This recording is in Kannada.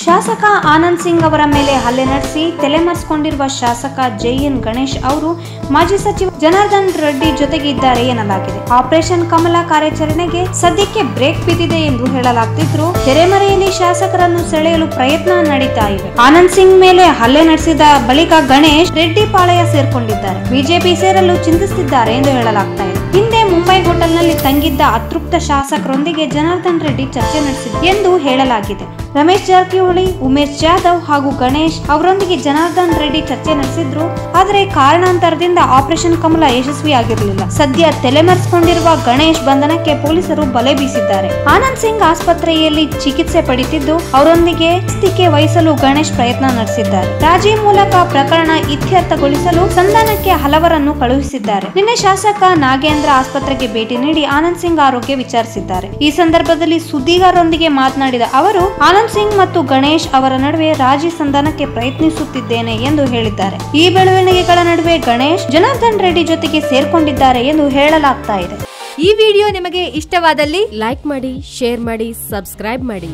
ಶಾಸಕ ಆನಂದ್ ಸಿಂಗ್ ಅವರ ಮೇಲೆ ಹಲ್ಲೆ ನಡೆಸಿ ತಲೆಮರೆಸಿಕೊಂಡಿರುವ ಶಾಸಕ ಜೆಎನ್ ಗಣೇಶ್ ಅವರು ಮಾಜಿ ಸಚಿವ ಜನಾರ್ದನ್ ರೆಡ್ಡಿ ಜೊತೆಗೆ ಇದ್ದಾರೆ ಎನ್ನಲಾಗಿದೆ. ಆಪರೇಷನ್ ಕಮಲ ಕಾರ್ಯಾಚರಣೆಗೆ ಸದ್ಯಕ್ಕೆ ಬ್ರೇಕ್ ಬಿದ್ದಿದೆ ಎಂದು ಹೇಳಲಾಗ್ತಿದ್ರು ತೆರೆಮರೆಯಲ್ಲಿ ಶಾಸಕರನ್ನು ಸೆಳೆಯಲು ಪ್ರಯತ್ನ ನಡೀತಾ ಇವೆ. ಆನಂದ್ ಸಿಂಗ್ ಮೇಲೆ ಹಲ್ಲೆ ನಡೆಸಿದ ಬಳಿಕ ಗಣೇಶ್ ರೆಡ್ಡಿ ಪಾಳೆಯ ಸೇರ್ಕೊಂಡಿದ್ದಾರೆ. ಬಿಜೆಪಿ ಸೇರಲು ಚಿಂತಿಸುತ್ತಿದ್ದಾರೆ ಎಂದು ಹೇಳಲಾಗ್ತಾ ಇದೆ. ಹಿಂದೆ ಮುಂಬೈ ಹೋಟೆಲ್ನಲ್ಲಿ ತಂಗಿದ್ದ ಅತೃಪ್ತ ಶಾಸಕರೊಂದಿಗೆ ಜನಾರ್ದನ್ ರೆಡ್ಡಿ ಚರ್ಚೆ ನಡೆಸಿದರು ಎಂದು ಹೇಳಲಾಗಿದೆ. ರಮೇಶ್ ಜಾರಕಿಹೊಳಿ, ಉಮೇಶ್ ಜಾಧವ್ ಹಾಗೂ ಗಣೇಶ್ ಅವರೊಂದಿಗೆ ಜನಾರ್ದನ್ ರೆಡ್ಡಿ ಚರ್ಚೆ ನಡೆಸಿದ್ರು. ಆದರೆ ಕಾರಣಾಂತರದಿಂದ ಆಪರೇಷನ್ ಕಮಲ ಯಶಸ್ವಿಯಾಗಿರಲಿಲ್ಲ. ಸದ್ಯ ತಲೆಮರೆಸಿಕೊಂಡಿರುವ ಗಣೇಶ್ ಬಂಧನಕ್ಕೆ ಪೊಲೀಸರು ಬಲೆ ಬೀಸಿದ್ದಾರೆ. ಆನಂದ್ ಸಿಂಗ್ ಆಸ್ಪತ್ರೆಯಲ್ಲಿ ಚಿಕಿತ್ಸೆ ಪಡೆಯುತ್ತಿದ್ದು ಅವರೊಂದಿಗೆ ಸ್ಥಿತಿಗೆ ವಹಿಸಲು ಗಣೇಶ್ ಪ್ರಯತ್ನ ನಡೆಸಿದ್ದಾರೆ. ರಾಜಿ ಮೂಲಕ ಪ್ರಕರಣ ಇತ್ಯರ್ಥಗೊಳಿಸಲು ಸಂಧಾನಕ್ಕೆ ಹಲವರನ್ನು ಕಳುಹಿಸಿದ್ದಾರೆ. ನಿನ್ನೆ ಶಾಸಕ ನಾಗೇಂದ್ರ ಆಸ್ಪತ್ರೆಗೆ ಭೇಟಿ ನೀಡಿ ಆನಂದ್ ಸಿಂಗ್ ಆರೋಗ್ಯ ವಿಚಾರಿಸಿದ್ದಾರೆ. ಈ ಸಂದರ್ಭದಲ್ಲಿ ಸುದ್ದಿಗಾರರೊಂದಿಗೆ ಮಾತನಾಡಿದ ಅವರು ಆನಂದ್ ಸಿಂಗ್ ಮತ್ತು ಗಣೇಶ್ ಅವರ ನಡುವೆ ರಾಜಿ ಸಂಧಾನಕ್ಕೆ ಪ್ರಯತ್ನಿಸುತ್ತಿದ್ದೇನೆ ಎಂದು ಹೇಳಿದ್ದಾರೆ. ಈ ಬೆಳವಣಿಗೆಗಳ ನಡುವೆ ಗಣೇಶ್ ಜನಾರ್ದನ್ ರೆಡ್ಡಿ ಜೊತೆಗೆ ಸೇರ್ಕೊಂಡಿದ್ದಾರೆ ಎಂದು ಹೇಳಲಾಗ್ತಾ ಇದೆ. ಈ ವಿಡಿಯೋ ನಿಮಗೆ ಇಷ್ಟವಾದಲ್ಲಿ ಲೈಕ್ ಮಾಡಿ, ಶೇರ್ ಮಾಡಿ, ಸಬ್ಸ್ಕ್ರೈಬ್ ಮಾಡಿ.